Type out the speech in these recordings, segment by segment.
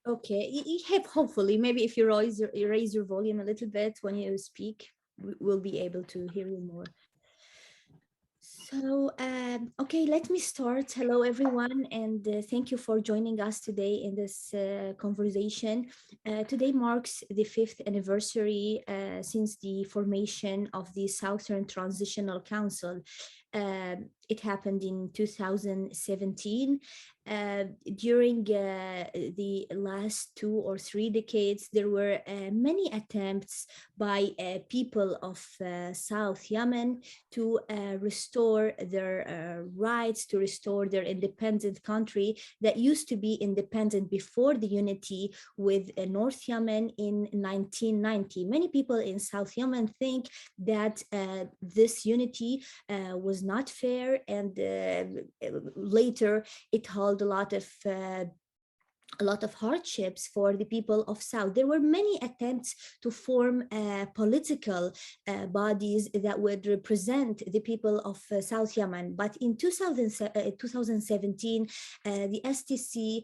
Okay, you have hopefully maybe if you raise your volume a little bit when you speak, we'll be able to hear you more. So, okay, let me start. Hello, everyone, and thank you for joining us today in this conversation. Today marks the 5th anniversary since the formation of the Southern Transitional Council. It happened in 2017. During the last 2 or 3 decades, there were many attempts by people of South Yemen to restore their rights, to restore their independent country that used to be independent before the unity with North Yemen in 1990. Many people in South Yemen think that this unity was not fair, and later it held a lot of hardships for the people of South. There were many attempts to form political bodies that would represent the people of South Yemen. But in 2017, the STC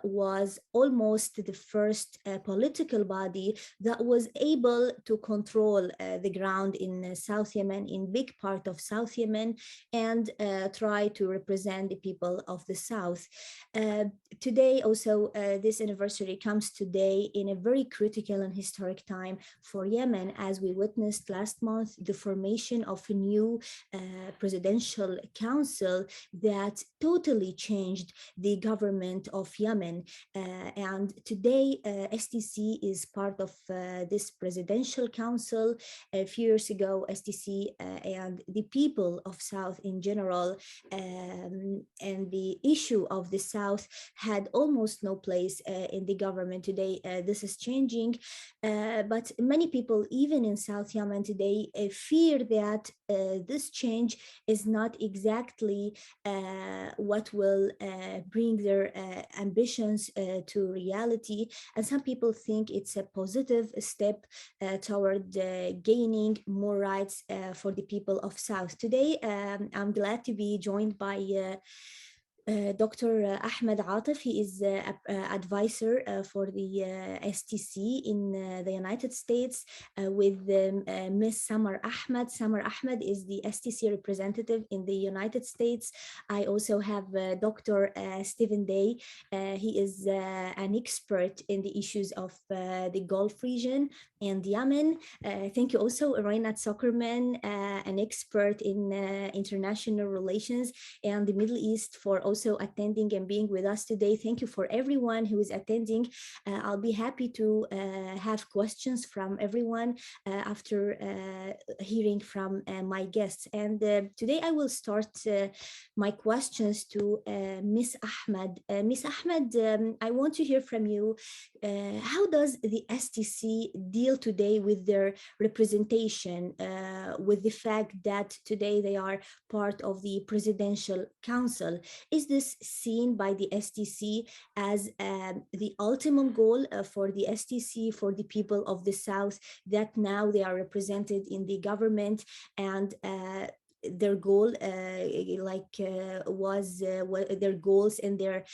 was almost the first political body that was able to control the ground in South Yemen, in big part of South Yemen, and try to represent the people of the South. Today, also, this anniversary comes today in a very critical and historic time for Yemen, as we witnessed last month the formation of a new presidential council that totally changed the government of Yemen. And today, STC is part of this presidential council. A few years ago, STC and the people of South in general and the issue of the South had almost no place in the government. Today, this is changing, but many people, even in South Yemen today, fear that this change is not exactly what will bring their ambitions to reality. And some people think it's a positive step toward gaining more rights for the people of South. Today, I'm glad to be joined by Dr. Ahmed Atif. He is advisor for the STC in the United States, with Ms. Samar Ahmed. Samar Ahmed is the STC representative in the United States. I also have Dr. Stephen Day. He is an expert in the issues of the Gulf region and Yemen. Thank you also, Reinat Zuckerman, an expert in international relations and the Middle East, for also attending and being with us today. Thank you for everyone who is attending. I'll be happy to have questions from everyone after hearing from my guests. And today I will start my questions to Ms. Ahmed. Ms. Ahmed, I want to hear from you. How does the STC deal today with their representation, with the fact that today they are part of the presidential council? Is this seen by the STC as the ultimate goal for the STC, for the people of the South, that now they are represented in the government, and their goal was their goals and their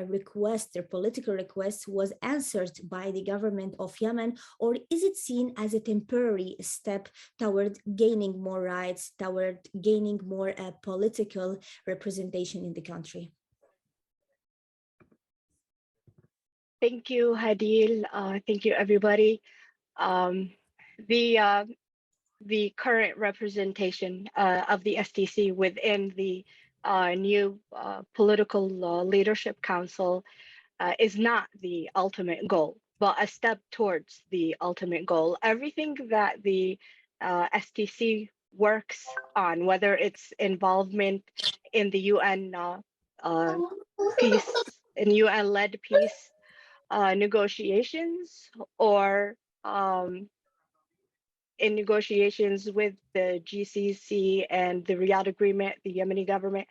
requests, their political requests, was answered by the government of Yemen? Or is it seen as a temporary step toward gaining more rights, toward gaining more political representation in the country? Thank you, Hadil. Thank you, everybody. Um, the current representation of the STC within the new political leadership council is not the ultimate goal, but a step towards the ultimate goal. Everything that the STC works on, whether it's involvement in the UN peace, in UN-led peace negotiations, or in negotiations with the GCC and the Riyadh Agreement, the Yemeni government,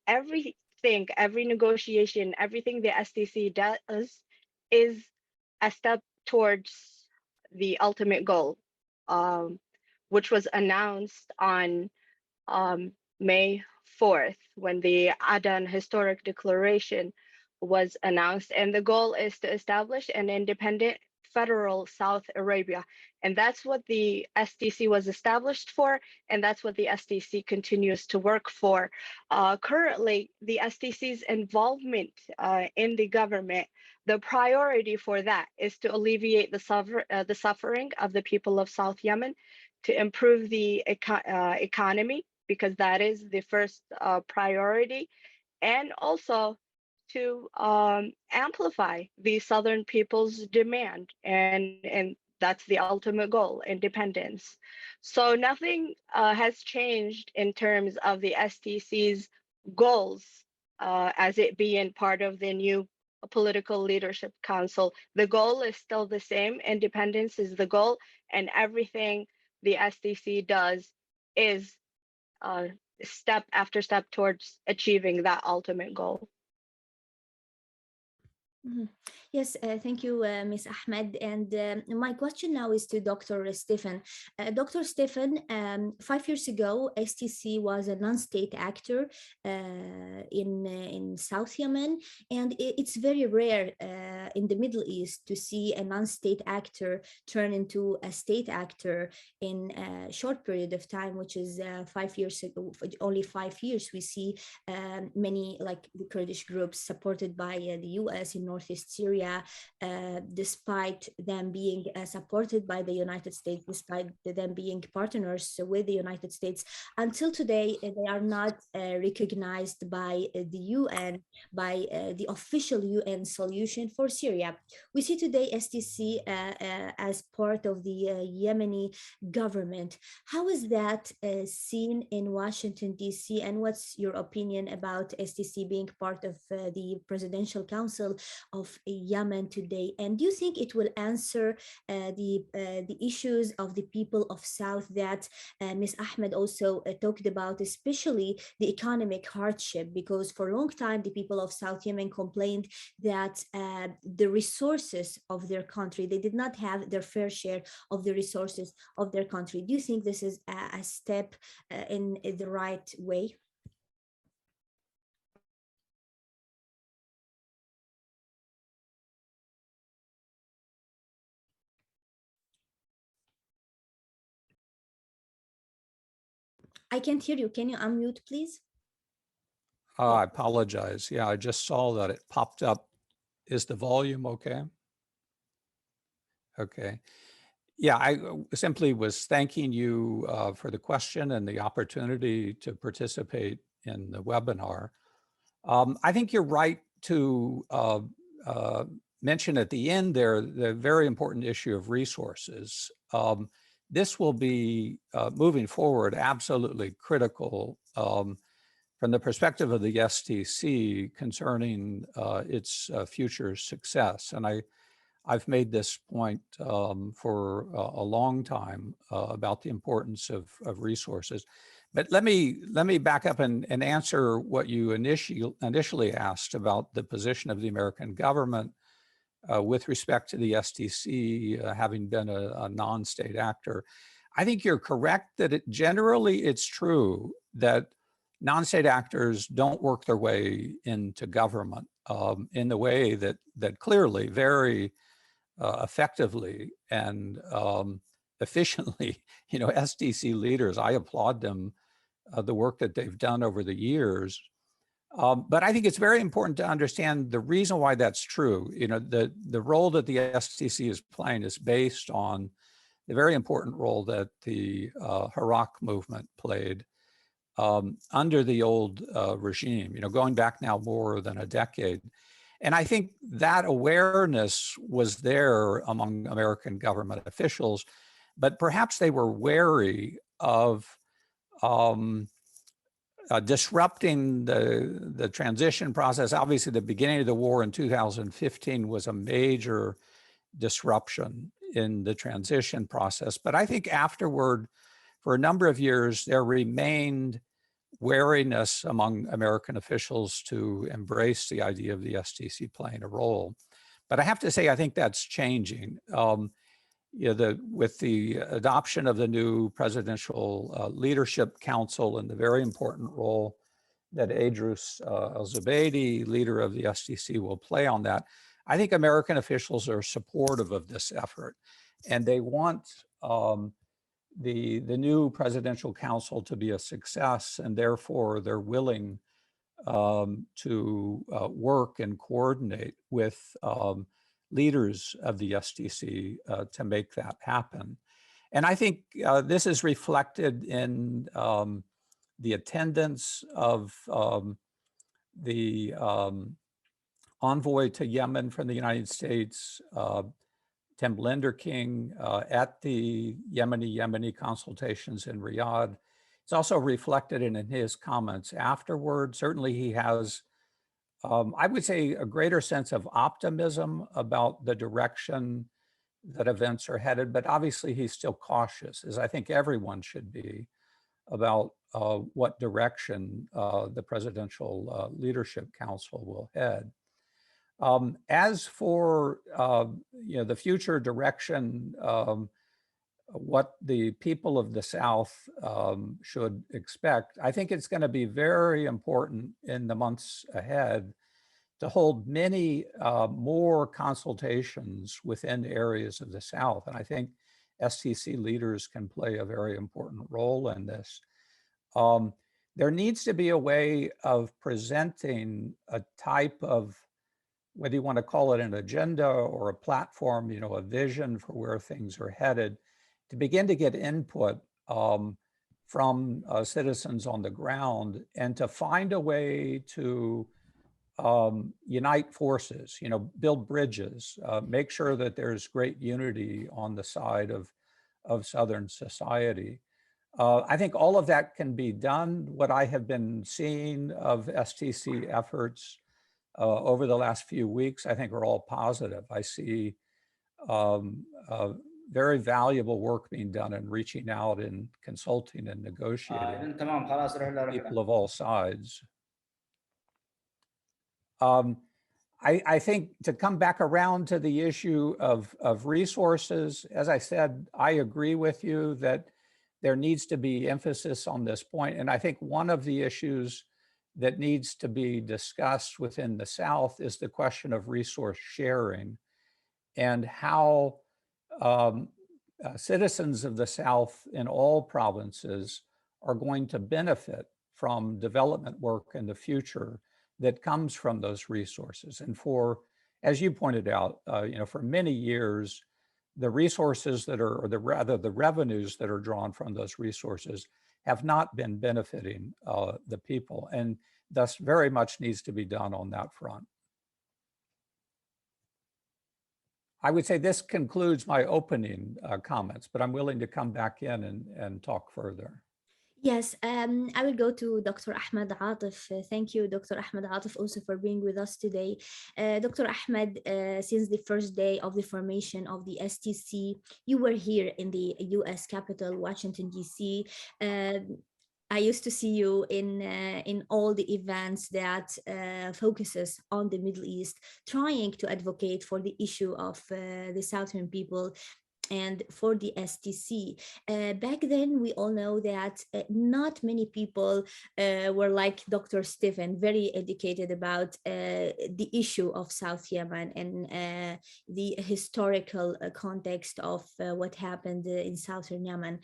everything, every negotiation, everything the STC does is a step towards the ultimate goal, which was announced on May 4th, when the Aden Historic Declaration was announced, and the goal is to establish an independent federal South Arabia. And that's what the SDC was established for, and that's what the SDC continues to work for. Currently, the SDC's involvement in the government, the priority for that is to alleviate the suffering of the people of South Yemen, to improve the economy, because that is the first priority, and also to amplify the Southern people's demand, and that's the ultimate goal, independence. So nothing has changed in terms of the SDC's goals as it being part of the new political leadership council. The goal is still the same. Independence is the goal, and everything the SDC does is step after step towards achieving that ultimate goal. Yes, thank you, Ms. Ahmed. And my question now is to Dr. Stephen. Dr. Stephen, 5 years ago, STC was a non-state actor in South Yemen, and it's very rare in the Middle East to see a non-state actor turn into a state actor in a short period of time, which is 5 years ago. Only 5 years, we see many, like the Kurdish groups supported by the US in Northeast Syria, despite them being supported by the United States, despite them being partners with the United States. Until today, they are not recognized by the UN, by the official UN solution for Syria. We see today SDC as part of the Yemeni government. How is that seen in Washington, D.C., and what's your opinion about SDC being part of the Presidential Council of Yemen today? And do you think it will answer the issues of the people of South that Ms. Ahmed also talked about, especially the economic hardship? Because for a long time, the people of South Yemen complained that the resources of their country, they did not have their fair share of the resources of their country. Do you think this is a step in the right way? I can't hear you. Can you unmute, please? I apologize. Yeah, I just saw that it popped up. Is the volume okay? Okay. Yeah, I simply was thanking you for the question and the opportunity to participate in the webinar. I think you're right to mention at the end there the very important issue of resources. This will be, moving forward, absolutely critical from the perspective of the STC concerning its future success. And I've made this point for a long time about the importance of resources. But let me back up and answer what you initially asked about the position of the American government with respect to the STC having been a non-state actor. I think you're correct that generally it's true that non-state actors don't work their way into government in the way that clearly, very effectively and efficiently, STC leaders, I applaud them, the work that they've done over the years. But I think it's very important to understand the reason why that's true. The role that the STC is playing is based on the very important role that the Iraq movement played under the old regime, going back now more than a decade. And I think that awareness was there among American government officials, but perhaps they were wary of disrupting the transition process. Obviously, the beginning of the war in 2015 was a major disruption in the transition process. But I think afterward, for a number of years, there remained wariness among American officials to embrace the idea of the STC playing a role. But I have to say, I think that's changing. With the adoption of the new Presidential Leadership Council and the very important role that Idris al-Zubaydi, leader of the SDC, will play on that. I think American officials are supportive of this effort, and they want the new presidential council to be a success, and therefore they're willing to work and coordinate with leaders of the SDC to make that happen. And I think this is reflected in the attendance of the envoy to Yemen from the United States, Tim Blinderking, at the Yemeni consultations in Riyadh. It's also reflected in his comments afterward. Certainly he has, I would say, a greater sense of optimism about the direction that events are headed, but obviously he's still cautious, as I think everyone should be, about what direction the Presidential Leadership Council will head. As for the future direction, what the people of the South should expect, I think it's going to be very important in the months ahead to hold many more consultations within areas of the South. And I think STC leaders can play a very important role in this. There needs to be a way of presenting a type of, whether you want to call it an agenda or a platform, a vision for where things are headed, to begin to get input from citizens on the ground, and to find a way to unite forces, build bridges, make sure that there's great unity on the side of Southern society. I think all of that can be done. What I have been seeing of STC efforts over the last few weeks, I think, are all positive. I see very valuable work being done in reaching out and consulting and negotiating with people of all sides. I think, to come back around to the issue of resources, as I said, I agree with you that there needs to be emphasis on this point. And I think one of the issues that needs to be discussed within the South is the question of resource sharing, and how citizens of the South in all provinces are going to benefit from development work in the future that comes from those resources. And for, as you pointed out, for many years, the resources that are, or rather the revenues that are drawn from those resources have not been benefiting the people, and thus very much needs to be done on that front. I would say this concludes my opening comments, but I'm willing to come back in and talk further. Yes, I will go to Dr. Ahmed Atif. Thank you, Dr. Ahmed Atif, also for being with us today. Dr. Ahmed, since the first day of the formation of the STC, you were here in the US capital, Washington, D.C. I used to see you in all the events that focuses on the Middle East, trying to advocate for the issue of the Southern people and for the STC. Back then, we all know that not many people were like Dr. Stephen, very educated about the issue of South Yemen and the historical context of what happened in Southern Yemen.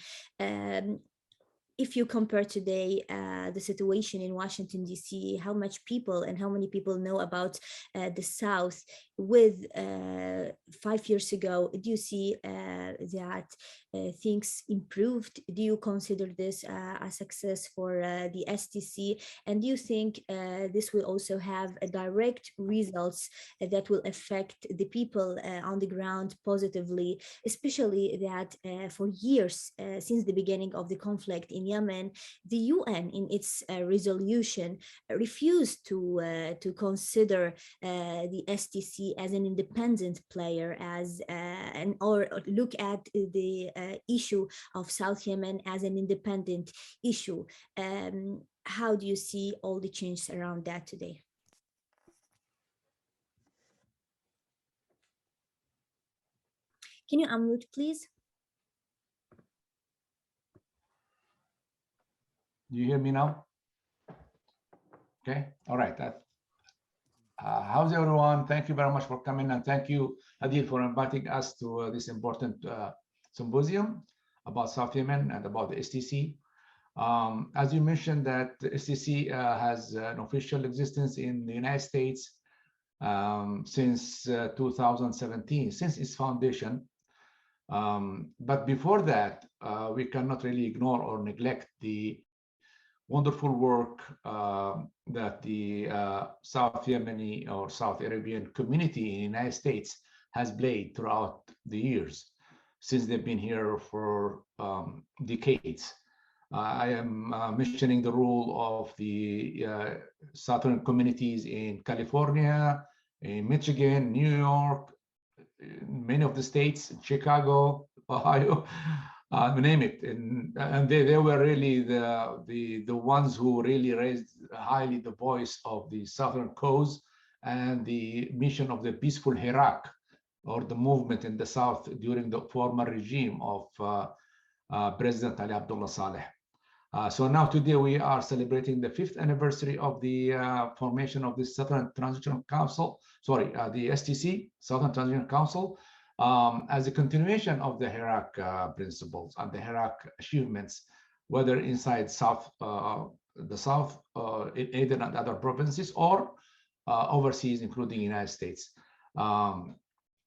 If you compare today the situation in Washington, D.C., how much people and how many people know about the South with 5 years ago, do you see that things improved? Do you consider this a success for the STC? And do you think this will also have a direct results that will affect the people on the ground positively, especially that for years since the beginning of the conflict in Yemen, the UN in its resolution refused to consider the STC as an independent player, or look at the issue of South Yemen as an independent issue. How do you see all the changes around that today? Can you unmute, please? Do you hear me now? Okay, all right. How's everyone? Thank you very much for coming, and thank you, Adil, for inviting us to this important symposium about South Yemen and about the STC. As you mentioned, that the STC has an official existence in the United States since 2017, since its foundation. But before that, we cannot really ignore or neglect the wonderful work that the South Yemeni or South Arabian community in the United States has played throughout the years, since they've been here for decades. I am mentioning the role of the Southern communities in California, in Michigan, New York, many of the states, Chicago, Ohio, name it, and they were really the ones who really raised highly the voice of the Southern cause and the mission of the peaceful Iraq, or the movement in the South during the former regime of President Ali Abdullah Saleh. So now today we are celebrating the 5th anniversary of the formation of the Southern Transitional Council, the STC, Southern Transitional Council, as a continuation of the Iraq principles and the Iraq achievements, whether inside the South, in Aden and other provinces, or overseas, including the United States.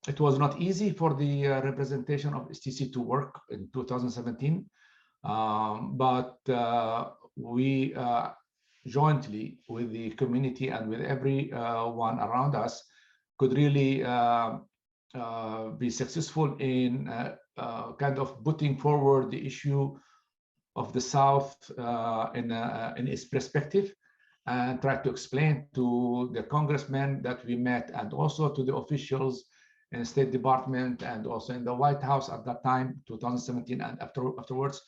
It was not easy for the representation of STC to work in 2017. But we jointly with the community and with everyone around us could really be successful in kind of putting forward the issue of the South in its perspective, and try to explain to the congressmen that we met, and also to the officials in the State Department and also in the White House at that time, 2017, and afterwards.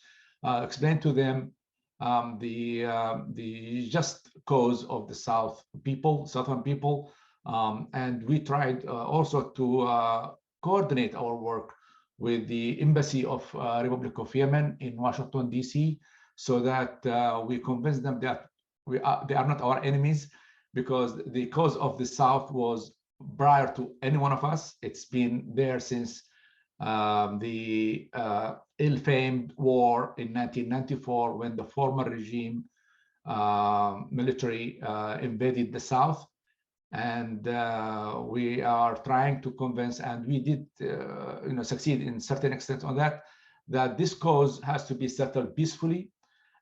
Explain to them the just cause of the Southern people, and we tried also to coordinate our work with the Embassy of Republic of Yemen in Washington, D.C., so that we convince them that they are not our enemies, because the cause of the South was prior to any one of us. It's been there since the ill-famed war in 1994, when the former regime military invaded the South. And we are trying to convince, and we did succeed in certain extent on that this cause has to be settled peacefully.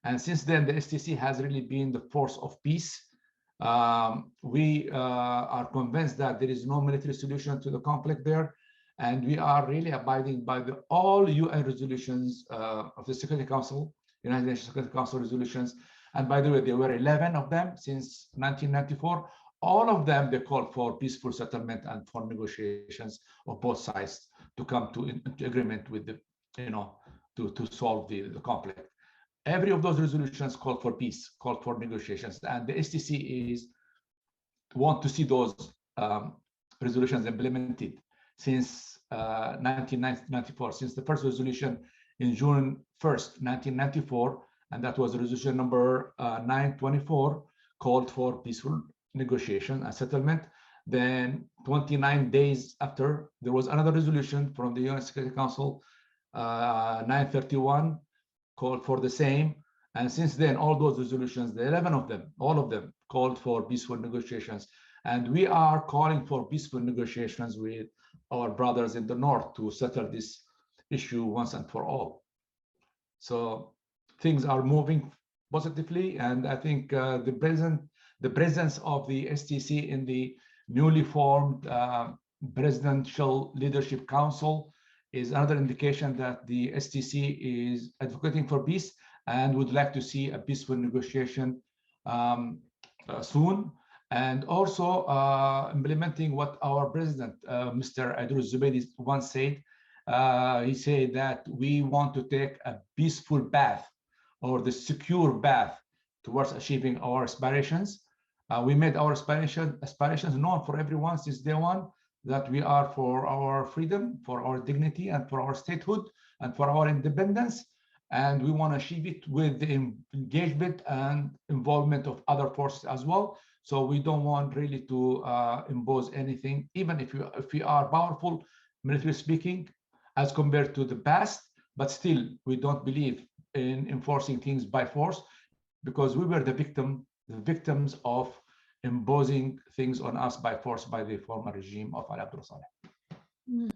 And since then, the STC has really been the force of peace. We are convinced that there is no military solution to the conflict there. And we are really abiding by all UN resolutions of the Security Council, United Nations Security Council resolutions. And by the way, there were 11 of them since 1994. All of them, they call for peaceful settlement and for negotiations of both sides to come to agreement with the, to solve the conflict. Every of those resolutions called for peace, called for negotiations, and the STC want to see those resolutions implemented since 1994, since the first resolution in June 1st, 1994, and that was resolution number 924, called for peaceful negotiation and settlement. Then 29 days after, there was another resolution from the UN Security Council, 931, called for the same. And since then, all those resolutions, the 11 of them, all of them called for peaceful negotiations. And we are calling for peaceful negotiations with our brothers in the North to settle this issue once and for all. So things are moving positively. And I think the presence of the STC in the newly formed Presidential Leadership Council is another indication that the STC is advocating for peace and would like to see a peaceful negotiation soon. And also implementing what our president, Mr. Idris Zubaydi, once said. He said that we want to take a peaceful path, or the secure path, towards achieving our aspirations. We made our aspirations known for everyone since day one, that we are for our freedom, for our dignity, and for our statehood, and for our independence. and we want to achieve it with the engagement and involvement of other forces as well. So we don't want really to impose anything, even if we are powerful, military speaking, as compared to the past, but still we don't believe in enforcing things by force, because we were the victims of imposing things on us by force by the former regime of Ali Abdullah Saleh.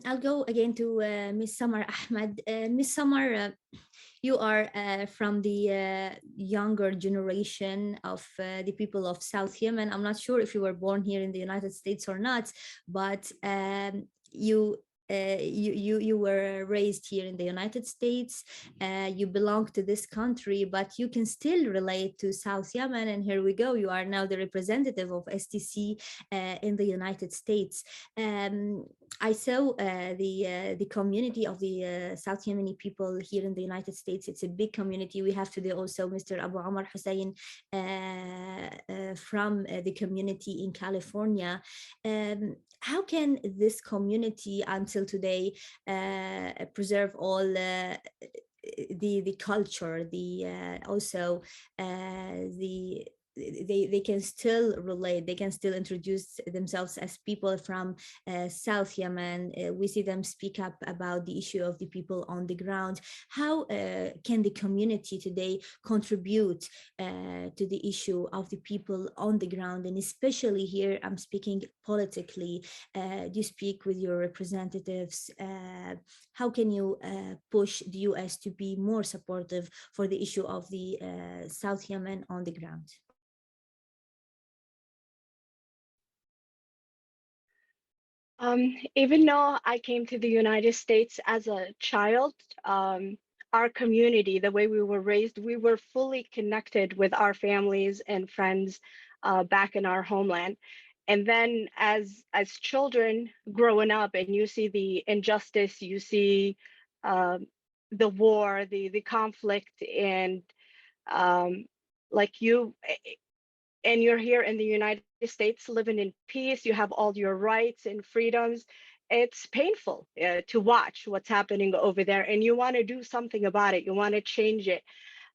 I'll go again to Ms. Samar Ahmed. Ms. Samar, you are from the younger generation of the people of South Yemen. I'm not sure if you were born here in the United States or not, but you were raised here in the United States. You belong to this country, but you can still relate to South Yemen. And here we go. You are now the representative of STC in the United States. I saw the community of the South Yemeni people here in the United States. It's a big community. We have today also Mr. Abu Omar Hussein from the community in California. How can this community until today preserve all the culture, also they can still relate, they can still introduce themselves as people from South Yemen. We see them speak up about the issue of the people on the ground. How can the community today contribute to the issue of the people on the ground? And especially here, I'm speaking politically. Do you speak with your representatives? How can you push the US to be more supportive for the issue of the South Yemen on the ground? Even though I came to the United States as a child, our community, the way we were raised, we were fully connected with our families and friends back in our homeland. And then as children growing up, and you see the injustice, you see the war, the conflict, and and you're here in the United States living in peace, you have all your rights and freedoms. It's painful to watch what's happening over there, and you want to do something about it. You want to change it.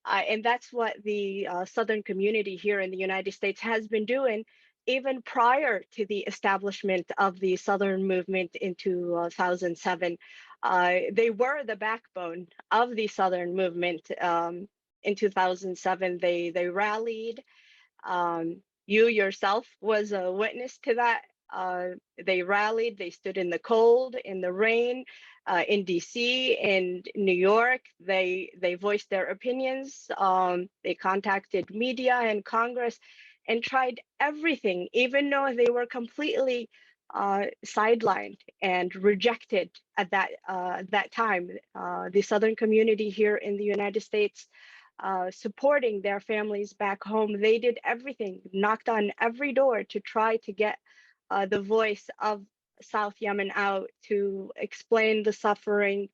And that's what the Southern community here in the United States has been doing even prior to the establishment of the Southern movement in 2007. They were the backbone of the Southern movement. In 2007, they rallied. You yourself was a witness to that. They rallied, they stood in the cold, in the rain, in DC, in New York. They voiced their opinions. They contacted media and Congress and tried everything, even though they were completely sidelined and rejected at that time. The Southern community here in the United States, supporting their families back home, they did everything, knocked on every door to try to get the voice of South Yemen out, to explain the suffering,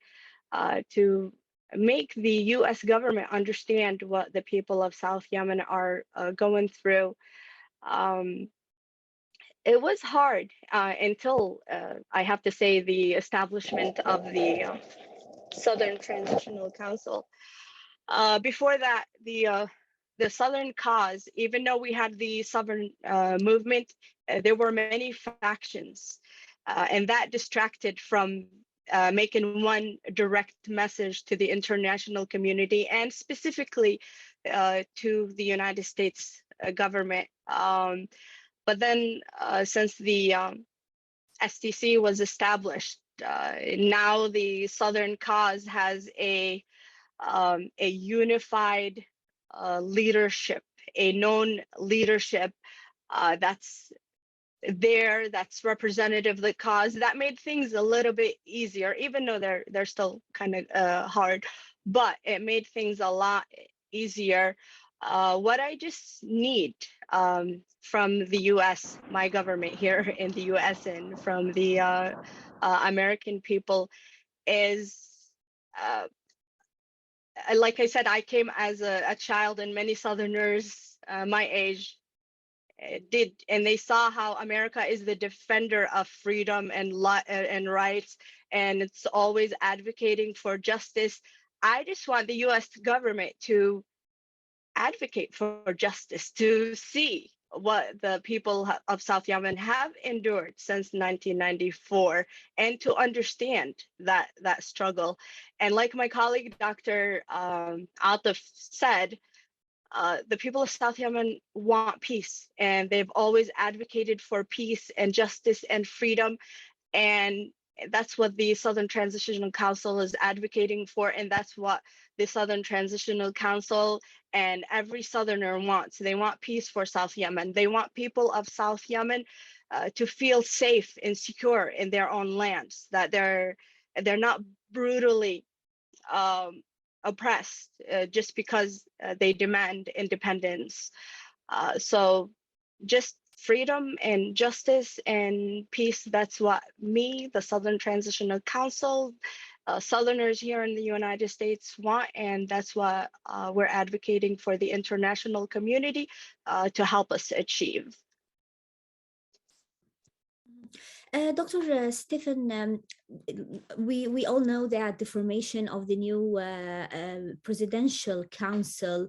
to make the US government understand what the people of South Yemen are going through. It was hard until, I have to say, the establishment of the Southern Transitional Council. Before that, the Southern cause, even though we had the Southern movement, there were many factions, and that distracted from making one direct message to the international community, and specifically to the United States government. But then since the STC was established, now the Southern cause has a unified leadership, a known leadership that's there, that's representative of the cause. That made things a little bit easier, even though they're still kind of hard, but it made things a lot easier. What I just need from the US, my government here in the US, and from the American people is, like I said, I came as a child, and many Southerners my age did, and they saw how America is the defender of freedom and rights, and it's always advocating for justice. I just want the US government to advocate for justice, to see what the people of South Yemen have endured since 1994, and to understand that struggle. And like my colleague, Dr. Atif said, the people of South Yemen want peace, and they've always advocated for peace and justice and freedom. And that's what the Southern Transitional Council is advocating for, and that's what the Southern Transitional Council and every Southerner wants. They want peace for South Yemen. They want people of South Yemen to feel safe and secure in their own lands, that they're not brutally oppressed just because they demand independence. So just freedom and justice and peace, that's what me, the Southern Transitional Council, Southerners here in the United States want, and that's what we're advocating for the international community to help us achieve. Dr. Stephen, we all know that the formation of the new presidential council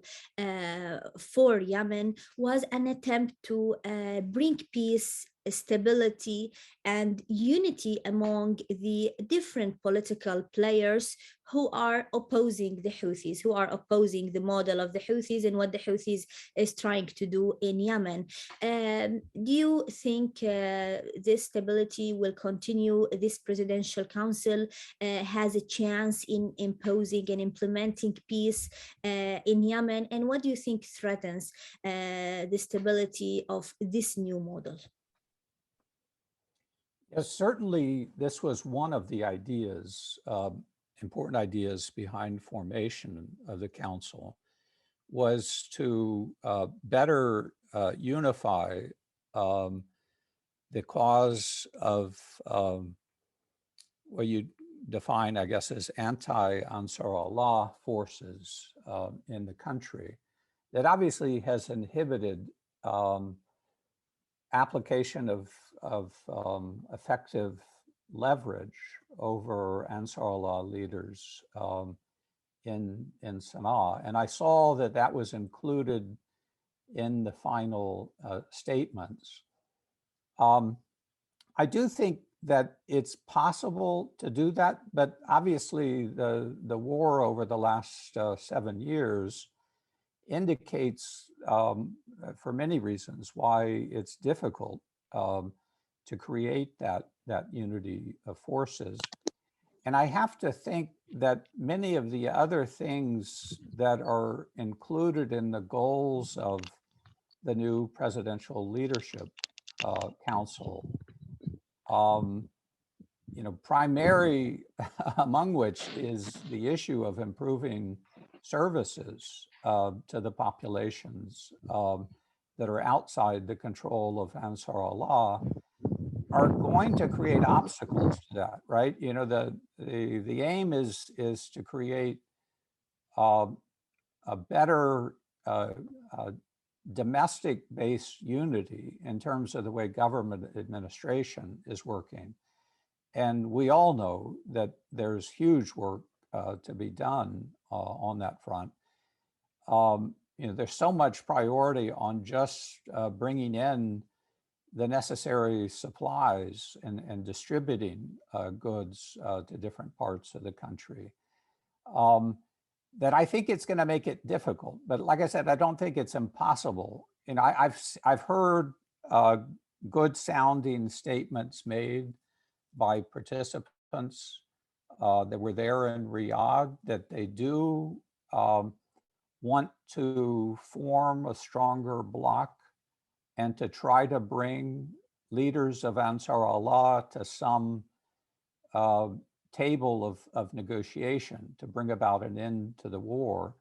for Yemen was an attempt to bring peace, stability, and unity among the different political players who are opposing the Houthis, who are opposing the model of the Houthis and what the Houthis is trying to do in Yemen. Do you think this stability will continue? This presidential council has a chance in imposing and implementing peace in Yemen? And what do you think threatens the stability of this new model? Yes, certainly this was one of the ideas, important ideas behind formation of the council, was to better unify the cause of what you define, I guess, as anti-Ansar Allah forces in the country that obviously has inhibited application of effective leverage over Ansar Allah leaders in Sana'a. And I saw that that was included in the final statements. I do think that it's possible to do that, but obviously the war over the last 7 years indicates for many reasons why it's difficult to create that unity of forces. And I have to think that many of the other things that are included in the goals of the new presidential leadership council, primary among which is the issue of improving services to the populations that are outside the control of Ansar Allah, are going to create obstacles to that, right? The aim is to create a better domestic-based unity in terms of the way government administration is working. And we all know that there's huge work to be done on that front. There's so much priority on just bringing in the necessary supplies and distributing goods to different parts of the country, that I think it's going to make it difficult. But like I said, I don't think it's impossible. I've heard good sounding statements made by participants that were there in Riyadh, that they do want to form a stronger bloc and to try to bring leaders of Ansar Allah to some table of negotiation to bring about an end to the war.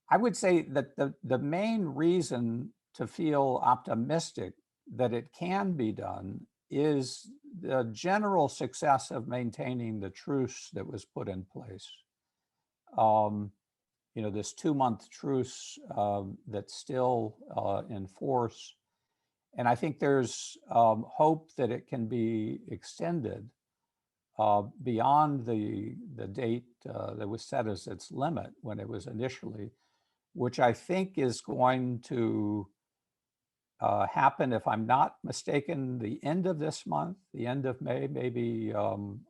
I would say that the main reason to feel optimistic that it can be done is the general success of maintaining the truce that was put in place. This 2-month truce that's still in force. And I think there's hope that it can be extended beyond the date that was set as its limit when it was initially, which I think is going to happen, if I'm not mistaken, the end of this month, the end of May, maybe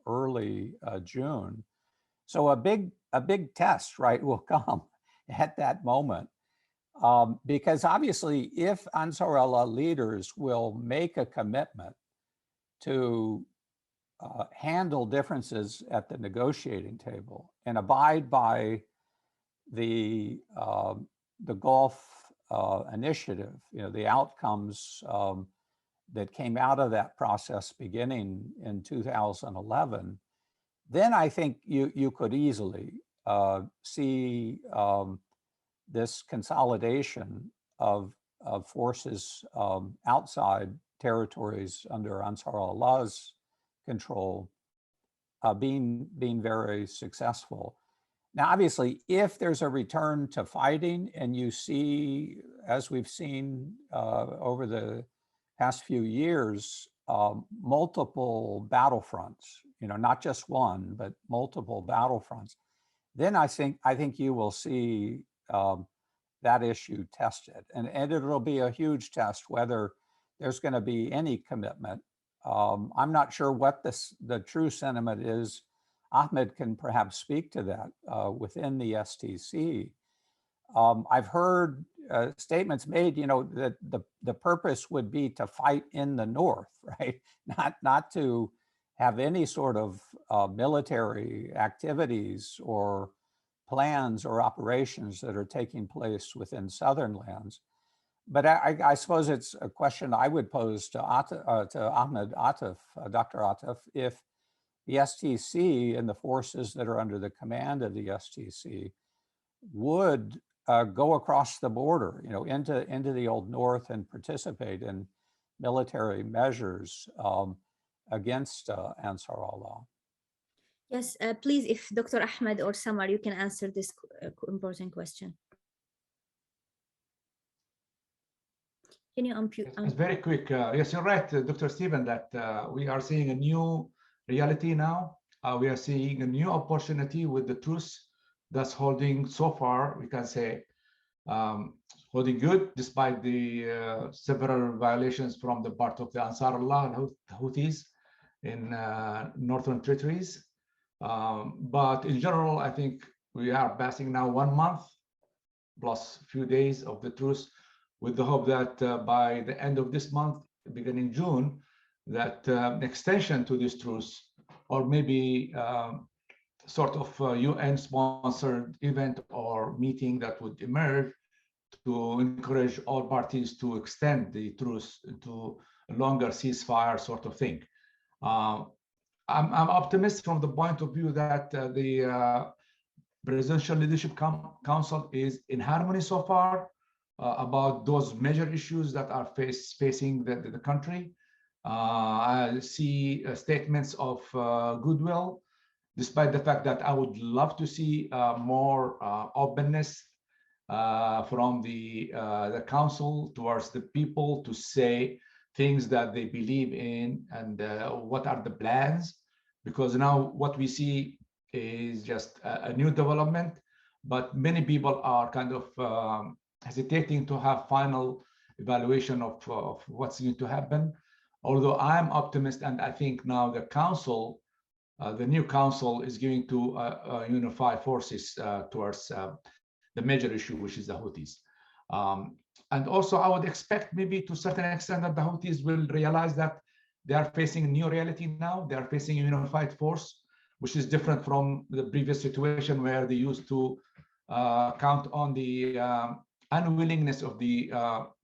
early June. So a big test, right, will come at that moment. Because obviously, if Ansar Allah leaders will make a commitment to handle differences at the negotiating table and abide by the Gulf initiative, the outcomes that came out of that process beginning in 2011, then I think you could easily see this consolidation of forces outside territories under Ansar Allah's control being very successful. Now, obviously, if there's a return to fighting and you see, as we've seen over the past few years, multiple battlefronts, not just one, but multiple battlefronts, then I think you will see that issue tested. And it'll be a huge test whether there's going to be any commitment. I'm not sure what the true sentiment is. Ahmed can perhaps speak to that within the STC. I've heard statements made, that the purpose would be to fight in the north, right? Not to have any sort of military activities or plans or operations that are taking place within southern lands. But I suppose it's a question I would pose to Ahmed Atif, Dr. Atif, if the STC and the forces that are under the command of the STC would go across the border, into the Old North and participate in military measures against Ansar Allah. Yes, please, if Dr. Ahmed or Samar, you can answer this important question. Can you unmute? It's very quick. Yes, you're right, Dr. Stephen, that we are seeing a new reality now. We are seeing a new opportunity with the truce that's holding so far, we can say, holding good despite the several violations from the part of the Ansar Allah and Houthis in northern territories. But in general, I think we are passing now 1 month plus a few days of the truce, with the hope that by the end of this month, beginning June, that an extension to this truce, or maybe sort of UN-sponsored event or meeting that would emerge to encourage all parties to extend the truce to a longer ceasefire sort of thing. I'm optimistic from the point of view that the Presidential Leadership Council is in harmony so far about those major issues that are facing the country. I see statements of goodwill, despite the fact that I would love to see more openness from the council towards the people to say things that they believe in and what are the plans, because now what we see is just a new development, but many people are kind of hesitating to have final evaluation of what's going to happen. Although I'm optimistic, and I think now the council, the new council, is going to unify forces towards the major issue, which is the Houthis. And also, I would expect maybe to a certain extent that the Houthis will realize that they are facing a new reality now. They are facing a unified force, which is different from the previous situation where they used to count on the unwillingness of the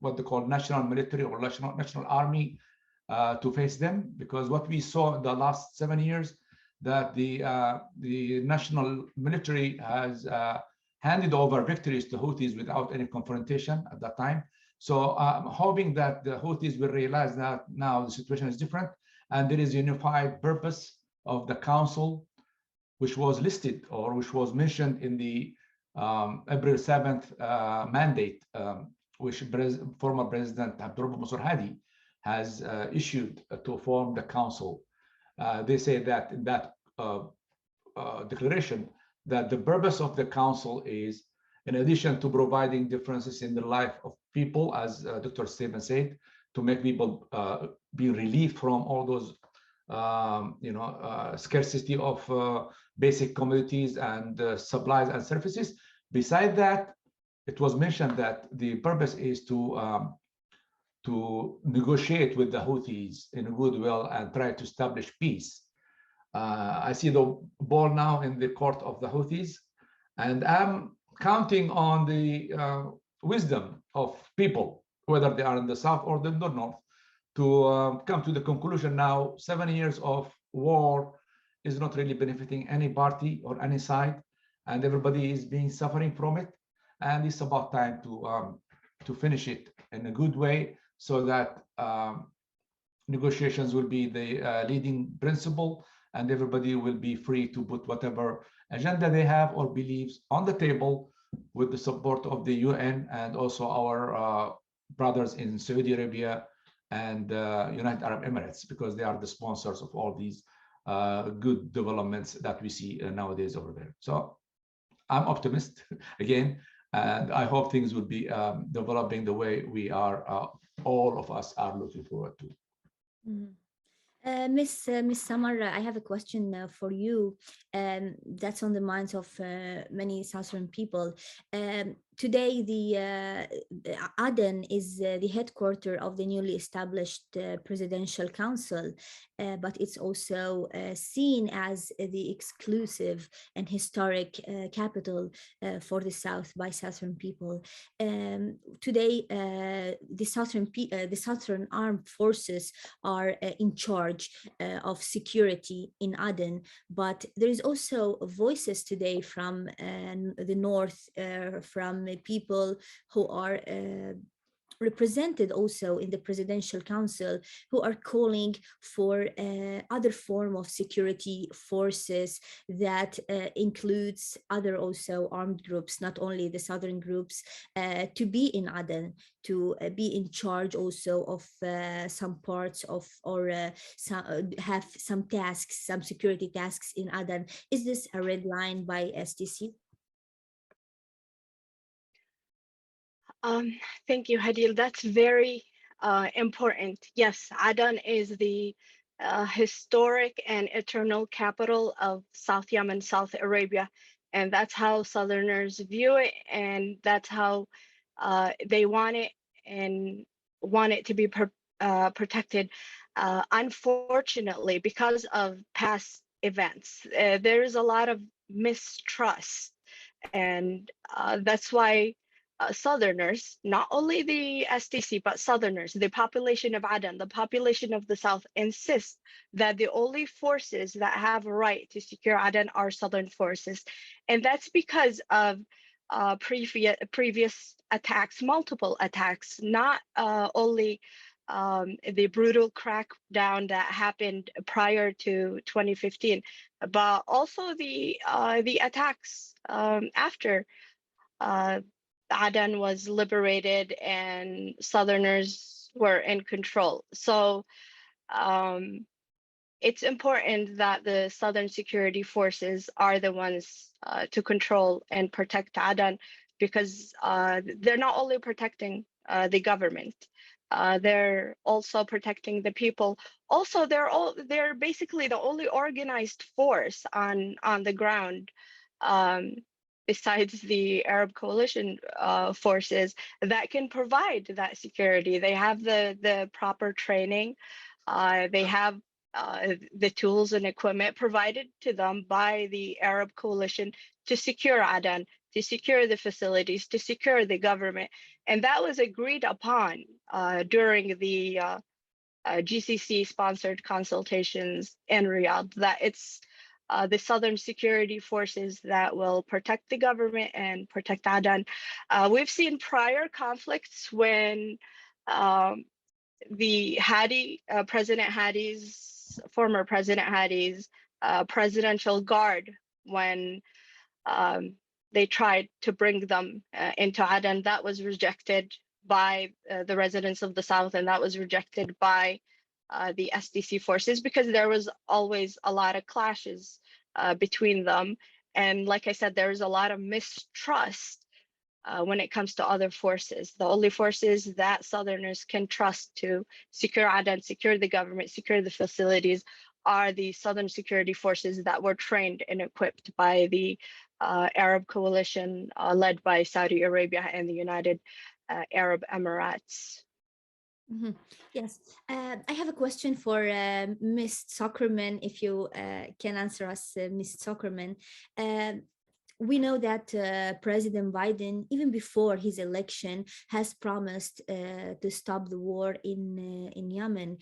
what they call national military or national army to face them, because what we saw in the last 7 years, that the national military has handed over victories to Houthis without any confrontation at that time. So I'm hoping that the Houthis will realize that now the situation is different, and there is a unified purpose of the council, which was listed or which was mentioned in the April 7th mandate, which former President Abdurrahman Mansur Hadi has issued to form the council. They say that in that declaration that the purpose of the council is, in addition to providing differences in the life of people, as Dr. Stephen said, to make people be relieved from all those scarcity of basic commodities and supplies and services. Besides that, it was mentioned that the purpose is to negotiate with the Houthis in goodwill and try to establish peace. I see the ball now in the court of the Houthis, and I'm counting on the wisdom of people, whether they are in the south or the north, to come to the conclusion now 7 years of war is not really benefiting any party or any side, and everybody is being suffering from it. And it's about time to finish it in a good way, so that negotiations will be the leading principle, and everybody will be free to put whatever agenda they have or beliefs on the table, with the support of the UN and also our brothers in Saudi Arabia and United Arab Emirates, because they are the sponsors of all these good developments that we see nowadays over there. So I'm optimist again, and I hope things will be developing the way we are, all of us are looking forward to. Mm-hmm. Miss Samar, I have a question for you, that's on the minds of many Southern people. Today, the Aden is the headquarters of the newly established Presidential Council, but it's also seen as the exclusive and historic capital for the South by Southern people. Today, the Southern armed forces are in charge of security in Aden, but there is also voices today from the north, from people who are represented also in the Presidential Council, who are calling for other form of security forces that includes other also armed groups, not only the southern groups, to be in Aden, to be in charge also of some parts of, or have some tasks, some security tasks in Aden. Is this a red line by STC? Thank you, Hadil. That's very important. Yes, Aden is the historic and eternal capital of South Yemen, South Arabia, and that's how Southerners view it, and that's how they want it, and want it to be protected. Unfortunately, because of past events, there is a lot of mistrust, and that's why Southerners, not only the STC, but Southerners, the population of Aden, the population of the South, insist that the only forces that have a right to secure Aden are Southern forces. And that's because of previous attacks, multiple attacks, not only the brutal crackdown that happened prior to 2015, but also the attacks after Aden was liberated and Southerners were in control. So it's important that the Southern security forces are the ones to control and protect Aden, because they're not only protecting the government, they're also protecting the people. Also, they're basically the only organized force on the ground, besides the Arab coalition forces, that can provide that security. They have the proper training. They have the tools and equipment provided to them by the Arab coalition to secure Aden, to secure the facilities, to secure the government. And that was agreed upon during the GCC-sponsored consultations in Riyadh, that it's the Southern security forces that will protect the government and protect Aden. We've seen prior conflicts when the Hadi, former President Hadi's presidential guard, when they tried to bring them into Aden, that was rejected by the residents of the South, and that was rejected by the SDC forces, because there was always a lot of clashes between them. And like I said, there's a lot of mistrust when it comes to other forces. The only forces that Southerners can trust to secure Aden, secure the government, secure the facilities are the Southern security forces that were trained and equipped by the Arab coalition led by Saudi Arabia and the United Arab Emirates. Mm-hmm. Yes, I have a question for Ms. Zuckerman, if you can answer us, Ms. Zuckerman. We know that President Biden, even before his election, has promised to stop the war in Yemen.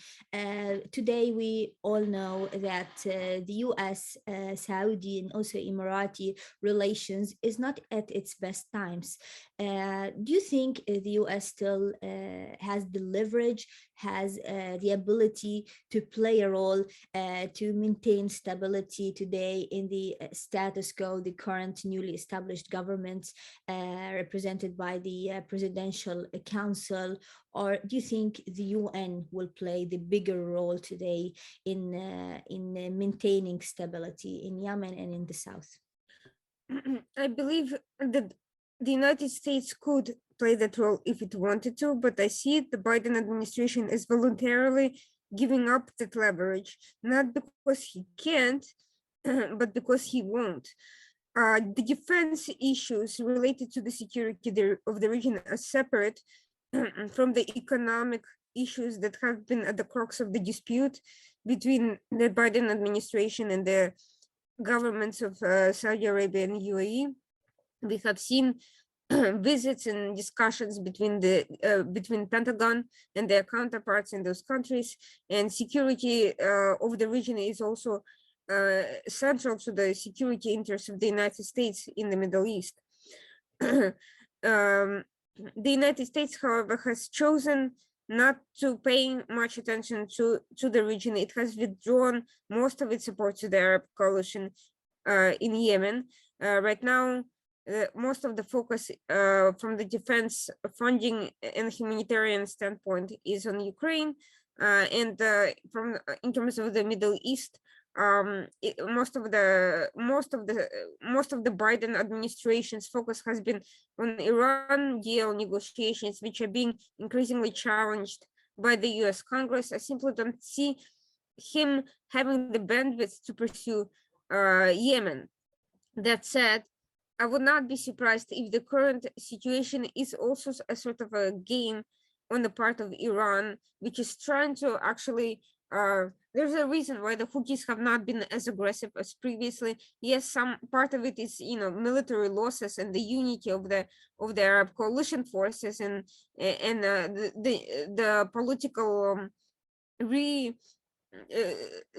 Today, we all know that the U.S., Saudi, and also Emirati relations is not at its best times. Do you think the U.S. still has the leverage, has the ability to play a role to maintain stability today in the status quo, the current newly established government represented by the Presidential Council? Or do you think the UN will play the bigger role today in maintaining stability in Yemen and in the south? I believe that the United States could play that role if it wanted to, but I see the Biden administration is voluntarily giving up that leverage, not because he can't, but because he won't. The defense issues related to the security of the region are separate from the economic issues that have been at the crux of the dispute between the Biden administration and the governments of Saudi Arabia and UAE. We have seen visits and discussions between between Pentagon and their counterparts in those countries, and security of the region is also central to the security interests of the United States in the Middle East. The United States, however, has chosen not to pay much attention to the region. It has withdrawn most of its support to the Arab coalition in Yemen. Right now, most of the focus from the defense funding and humanitarian standpoint is on Ukraine, and in terms of the Middle East, most of the Biden administration's focus has been on Iran deal negotiations, which are being increasingly challenged by the U.S. Congress. I simply don't see him having the bandwidth to pursue Yemen. That said, I would not be surprised if the current situation is also a sort of a game on the part of Iran, which is trying to actually there's a reason why the Houthis have not been as aggressive as previously. Yes, some part of it is, military losses and the unity of the Arab coalition forces and the political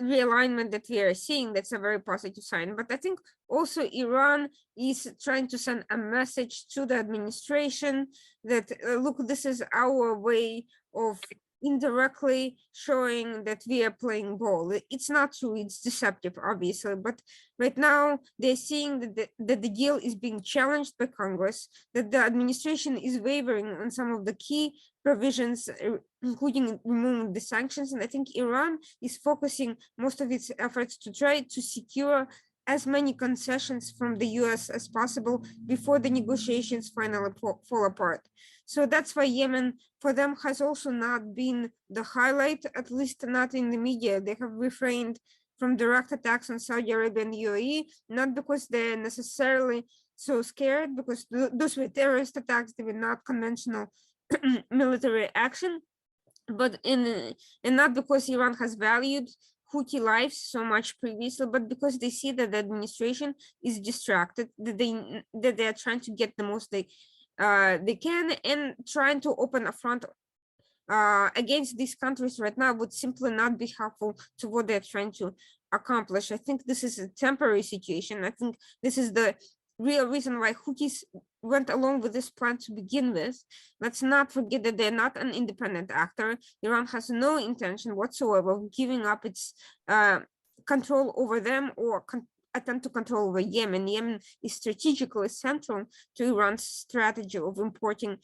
realignment that we are seeing. That's a very positive sign. But I think also Iran is trying to send a message to the administration that look, this is our way of indirectly showing that we are playing ball. It's not true, it's deceptive, obviously, but right now they're seeing that the deal is being challenged by Congress, that the administration is wavering on some of the key provisions, including removing the sanctions. And I think Iran is focusing most of its efforts to try to secure as many concessions from the US as possible before the negotiations finally fall apart. So that's why Yemen, for them, has also not been the highlight, at least not in the media. They have refrained from direct attacks on Saudi Arabia and UAE, not because they're necessarily so scared, because those were terrorist attacks, they were not conventional military action, but and not because Iran has valued Houthi lives so much previously, but because they see that the administration is distracted, that they are trying to get the most they can, and trying to open a front against these countries right now would simply not be helpful to what they're trying to accomplish. I think this is a temporary situation. I think this is the real reason why Houthis went along with this plan to begin with. Let's not forget that they're not an independent actor. Iran has no intention whatsoever of giving up its control over them or attempt to control over Yemen. Yemen is strategically central to Iran's strategy of importing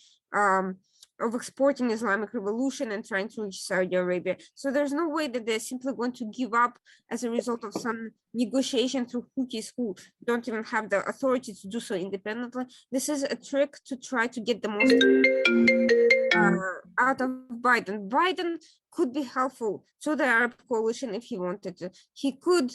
of exporting Islamic revolution and trying to reach Saudi Arabia. So there's no way that they're simply going to give up as a result of some negotiation through Houthis who don't even have the authority to do so independently. This is a trick to try to get the most out of Biden. Biden could be helpful to the Arab coalition if he wanted to. He could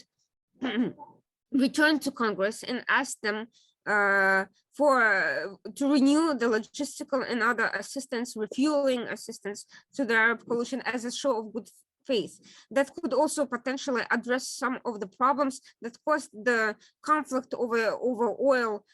return to Congress and ask them to renew the logistical and other assistance, refueling assistance to the Arab coalition as a show of good faith. That could also potentially address some of the problems that caused the conflict over oil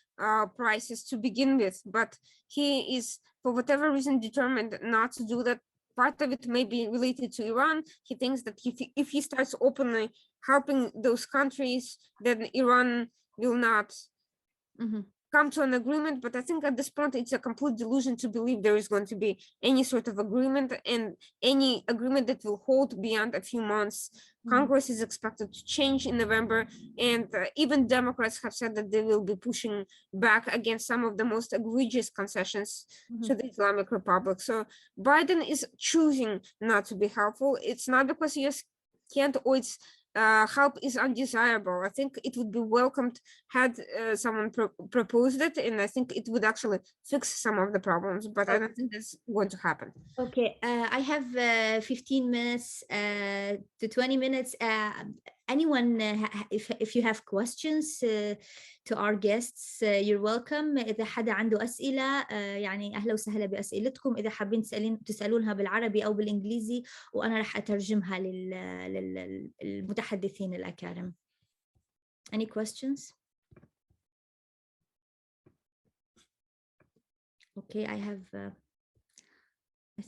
prices to begin with. But he is, for whatever reason, determined not to do that. Part of it may be related to Iran. He thinks that if he starts openly helping those countries, then Iran will not come to an agreement. But I think at this point, it's a complete delusion to believe there is going to be any sort of agreement, and any agreement that will hold beyond a few months. Congress is expected to change in November, and even Democrats have said that they will be pushing back against some of the most egregious concessions to the Islamic Republic. So Biden is choosing not to be helpful. It's not because he can't, or it's help is undesirable. I think it would be welcomed had someone proposed it, and I think it would actually fix some of the problems, but I don't think that's going to happen. Okay, I have 15 minutes to 20 minutes. Anyone, if you have questions to our guests, you're welcome. إذا حدا عنده أسئلة يعني أهلا وسهلا بأسئلتكم. إذا حابين تسألونها بالعربي أو بالإنجليزي، وأنا رح أترجمها للمتحدثين الأكارم. Any questions? Okay, I have, I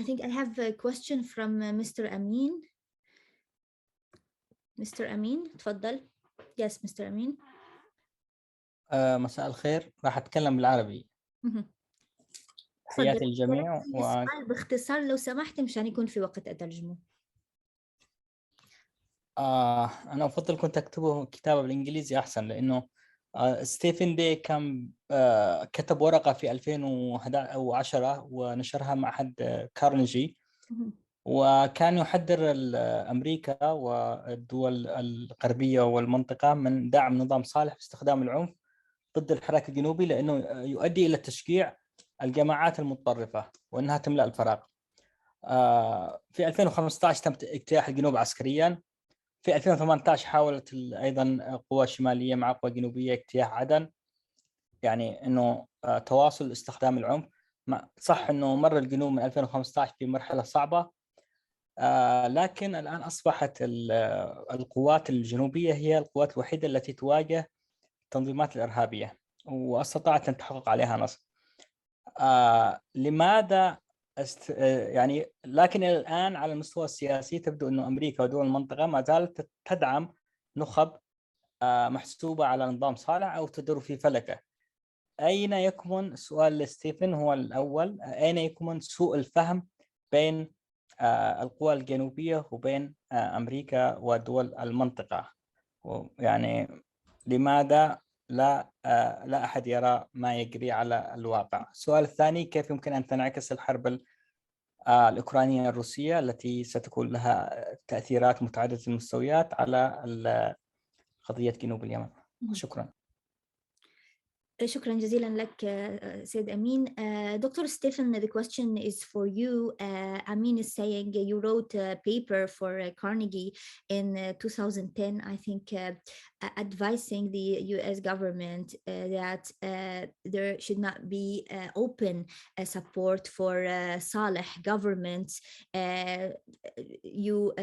think I have a question from Mr. Amin. Mr. Amin, تفضل. Yes, Mr. Amin. مساء الخير، راح أتكلم بالعربي. تحياتي للجميع. السؤال باختصار لو سمحت مشان يكون في وقت أترجمه. أنا أفضل كنت أكتبه كتابة بالإنجليزي أحسن، لأنه ستيفن دي كان كتب ورقة في 2010 ونشرها معهد كارنيجي، وكان يحذر أمريكا والدول الغربية والمنطقة من دعم نظام صالح باستخدام العنف ضد الحراك الجنوبي، لأنه يؤدي إلى تشجيع الجماعات المتطرفة وأنها تملأ الفراغ. في 2015 تم اجتياح الجنوب عسكريا. في 2018 حاولت أيضا قوى شمالية مع قوى جنوبية اجتياح عدن، يعني أنه تواصل استخدام العنف. صح أنه مر الجنوب من 2015 في مرحلة صعبة، لكن الآن أصبحت القوات الجنوبية هي القوات الوحيدة التي تواجه التنظيمات الإرهابية واستطاعت أن تحقق عليها نصر. لماذا يعني لكن الآن على المستوى السياسي تبدو أن أمريكا ودول المنطقة ما زالت تدعم نخب محسوبة على نظام صالح أو تدور في فلكه. أين يكمن، سؤال لستيفن هو الأول، أين يكمن سوء الفهم بين القوى الجنوبية وبين أمريكا ودول المنطقة؟ يعني لماذا لا أحد يرى ما يجري على الواقع؟ السؤال الثاني، كيف يمكن أن تنعكس الحرب الأوكرانية الروسية التي ستكون لها تأثيرات متعددة المستويات على قضية جنوب اليمن؟ شكرا. شكرا جزيلا لك سيد أمين. Dr. Stephen, the question is for you. Amin is saying you wrote a paper for Carnegie in 2010, I think, advising the US government that there should not be open support for Saleh government. You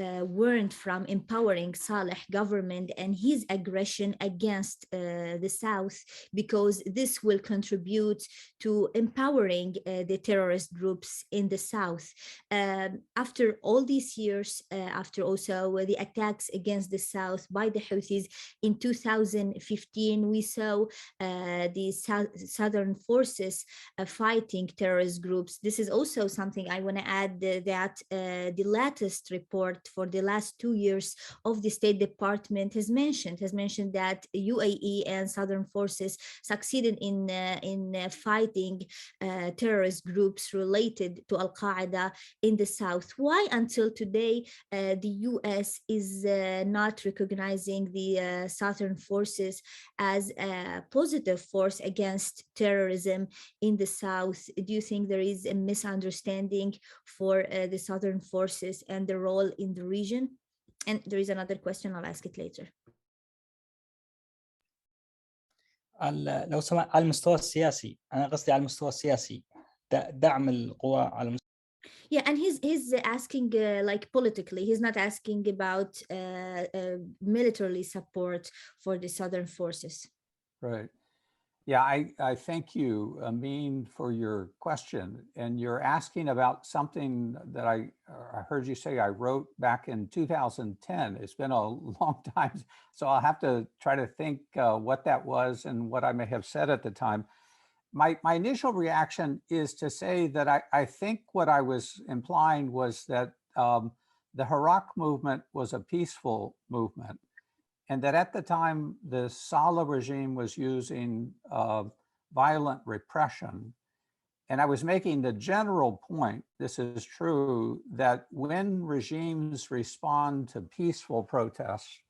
warned from empowering Saleh government and his aggression against the South, because this will contribute to empowering the terrorist groups in the south. After all these years, after also the attacks against the south by the Houthis in 2015, we saw the southern forces fighting terrorist groups. This is also something I want to add, that the latest report for the last 2 years of the State Department has mentioned that UAE and southern forces succeeded in fighting terrorist groups related to Al-Qaeda in the south. Why until today the US is not recognizing the southern forces as a positive force against terrorism in the south? Do you think there is a misunderstanding for the southern forces and the role in the region? And there is another question, I'll ask it later. لو سمحت على المستوى السياسي، أنا قصدي على المستوى السياسي دعم القوى على المستوى. Yeah, and he's asking like politically. He's not asking about militarily support for the southern forces. Right. Yeah, I thank you, Amin, for your question. And you're asking about something that I heard you say I wrote back in 2010. It's been a long time, so I'll have to try to think what that was and what I may have said at the time. My initial reaction is to say that I think what I was implying was that the Iraq movement was a peaceful movement, and that at the time the Saleh regime was using violent repression. And I was making the general point, this is true, that when regimes respond to peaceful protests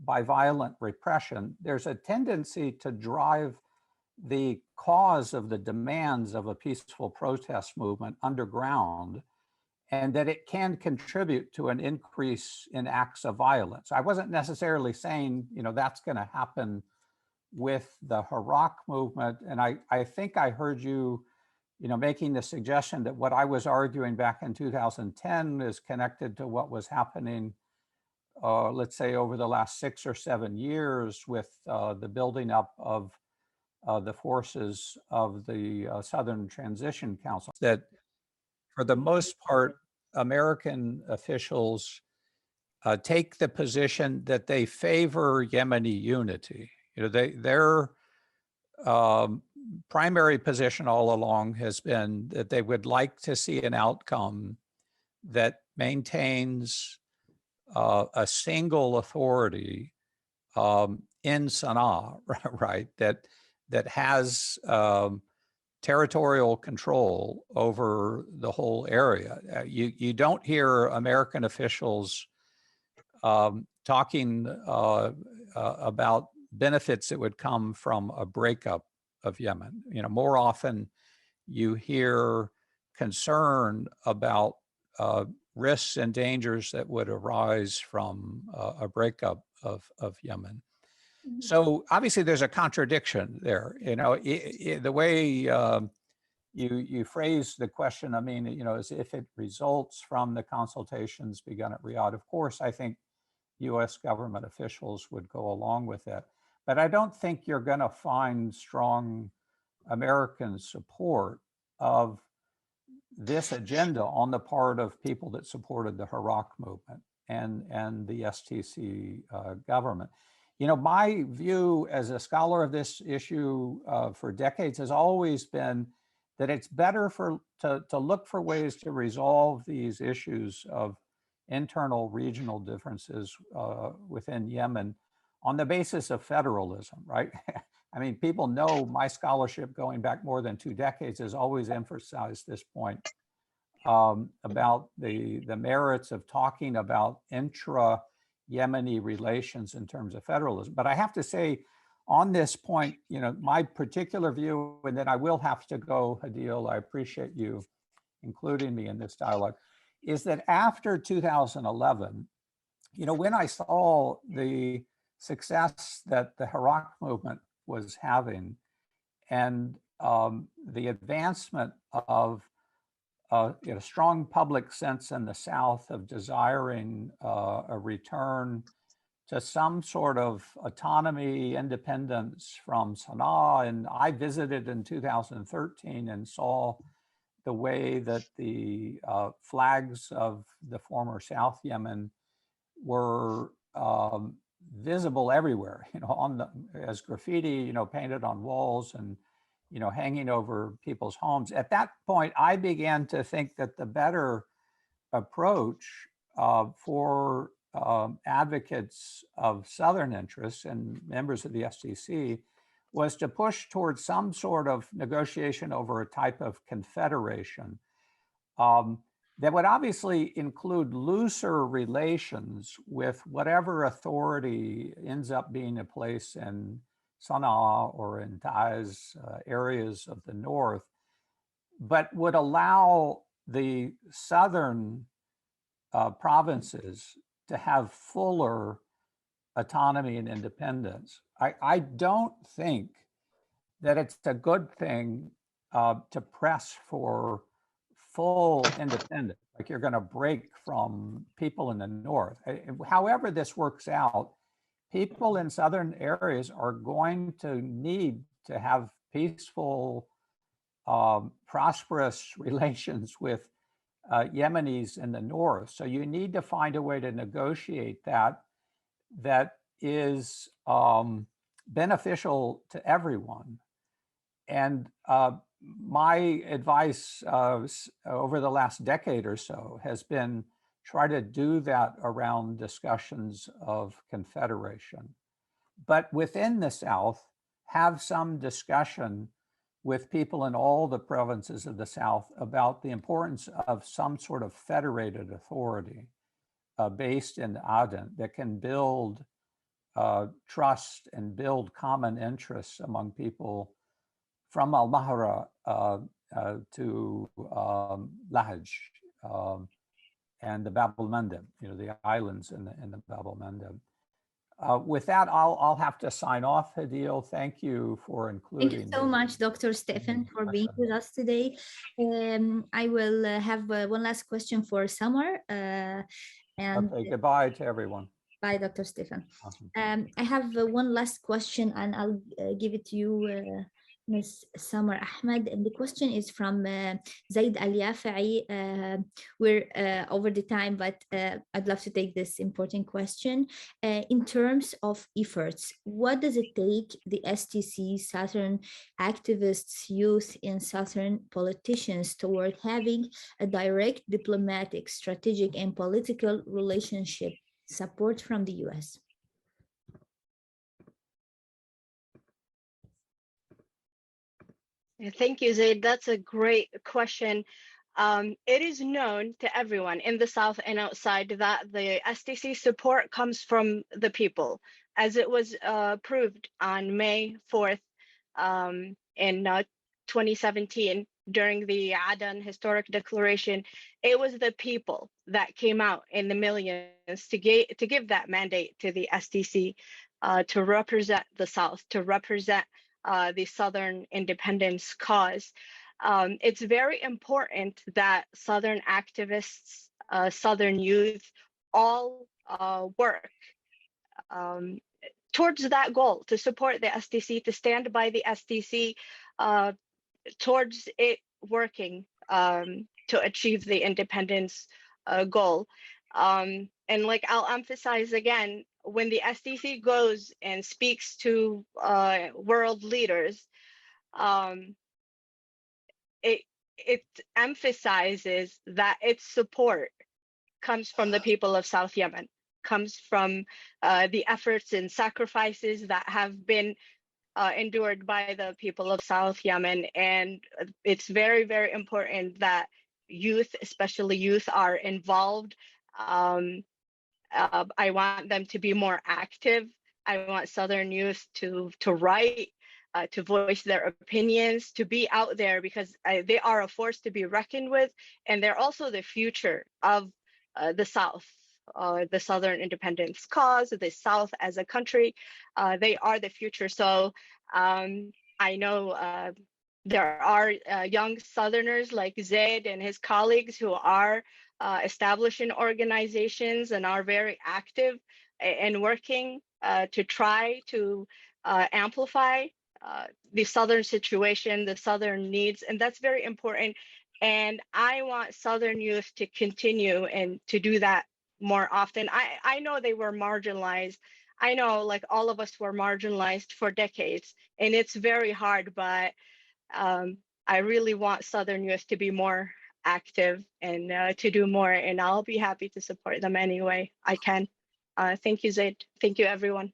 by violent repression, there's a tendency to drive the cause of the demands of a peaceful protest movement underground, and that it can contribute to an increase in acts of violence. I wasn't necessarily saying, that's going to happen with the Iraq movement. And I think I heard you, making the suggestion that what I was arguing back in 2010 is connected to what was happening, let's say, over the last 6 or 7 years with the building up of the forces of the Southern Transition Council. That for the most part, American officials take the position that they favor Yemeni unity. Their primary position all along has been that they would like to see an outcome that maintains a single authority in Sana'a, right? That has territorial control over the whole area. You don't hear American officials talking about benefits that would come from a breakup of Yemen. More often you hear concern about risks and dangers that would arise from a breakup of Yemen. So obviously there's a contradiction there. The way you phrase the question, is if it results from the consultations begun at Riyadh. Of course, I think US government officials would go along with that. But I don't think you're going to find strong American support of this agenda on the part of people that supported the Iraq movement and the STC government. My view as a scholar of this issue for decades has always been that it's better to look for ways to resolve these issues of internal regional differences within Yemen on the basis of federalism, right? People know my scholarship going back more than 2 decades has always emphasized this point about the merits of talking about intra-Yemeni relations in terms of federalism. But I have to say, on this point, my particular view, and then I will have to go, Hadil, I appreciate you including me in this dialogue, is that after 2011, when I saw the success that the Iraq movement was having and the advancement of a strong public sense in the South of desiring a return to some sort of autonomy, independence from Sana'a. And I visited in 2013 and saw the way that the flags of the former South Yemen were visible everywhere, on the, as graffiti, painted on walls and, hanging over people's homes. At that point, I began to think that the better approach for advocates of Southern interests and members of the STC was to push towards some sort of negotiation over a type of confederation that would obviously include looser relations with whatever authority ends up being in place in Sana'a or in Taiz areas of the north, but would allow the southern provinces to have fuller autonomy and independence. I don't think that it's a good thing to press for full independence, like you're going to break from people in the north. However this works out, people in southern areas are going to need to have peaceful, prosperous relations with Yemenis in the north. So you need to find a way to negotiate that is beneficial to everyone. And my advice over the last decade or so has been try to do that around discussions of confederation. But within the South, have some discussion with people in all the provinces of the South about the importance of some sort of federated authority based in Aden that can build trust and build common interests among people from Al-Mahra to Lahj and the Bab el-Mandeb, the islands in the Bab el-Mandeb. With that, I'll have to sign off, Hadil. Thank you for including. Thank you so much, Dr. Stefan, for being with us today. I will have one last question for Samar. Okay, goodbye to everyone. Bye, Dr. Stefan. Awesome. I have one last question, and I'll give it to you, Ms. Samar Ahmed. And the question is from Zaid Al-Yafa'i. We're over the time, but I'd love to take this important question. In terms of efforts, what does it take the STC, Southern activists, youth, and Southern politicians toward having a direct diplomatic, strategic, and political relationship support from the US? Thank you, Zaid. That's a great question. It is known to everyone in the South and outside that the STC support comes from the people, as it was proved on May 4th in 2017 during the Aden Historic Declaration. It was the people that came out in the millions to give that mandate to the STC to represent the South, to represent the Southern independence cause. It's very important that Southern activists, Southern youth, all work towards that goal, to support the STC, to stand by the STC, towards it working to achieve the independence goal. And like I'll emphasize again, when the STC goes and speaks to world leaders, it emphasizes that its support comes from the people of South Yemen, comes from the efforts and sacrifices that have been endured by the people of South Yemen. And it's very, very important that youth, especially youth, are involved. I want them to be more active. I want Southern youth to write, to voice their opinions, to be out there, because they are a force to be reckoned with, and they're also the future of the South, the Southern independence cause, the South as a country. They are the future. So I know there are young Southerners like Zaid and his colleagues who are establishing organizations and are very active and working to try to amplify the Southern situation, the Southern needs, and that's very important. And I want Southern youth to continue and to do that more often. I know they were marginalized. I know, like, all of us were marginalized for decades, and it's very hard, but I really want Southern youth to be more active and to do more, and I'll be happy to support them any way I can. Thank you, Zaid. Thank you, everyone.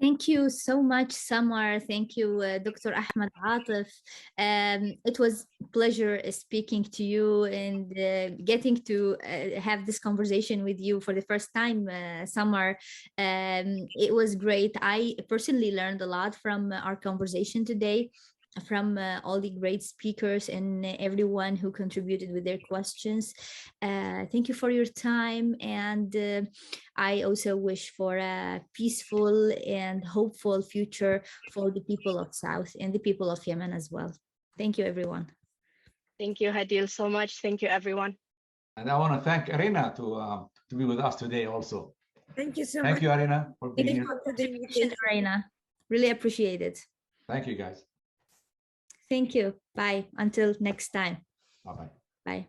Thank you so much, Samar. Thank you, Dr. Ahmed Atif. It was a pleasure speaking to you and getting to have this conversation with you for the first time, Samar. It was great. I personally learned a lot from our conversation today, from all the great speakers and everyone who contributed with their questions. Thank you for your time, and I also wish for a peaceful and hopeful future for the people of South and the people of Yemen as well. Thank you, everyone. Thank you, Hadil, so much. Thank you, everyone. And I want to thank Arena to be with us today also. Thank you so much. Thank you, Arena, for being here. For the invitation. Arena. Really appreciate it. Thank you, guys. Thank you. Bye. Until next time. Bye-bye. Bye.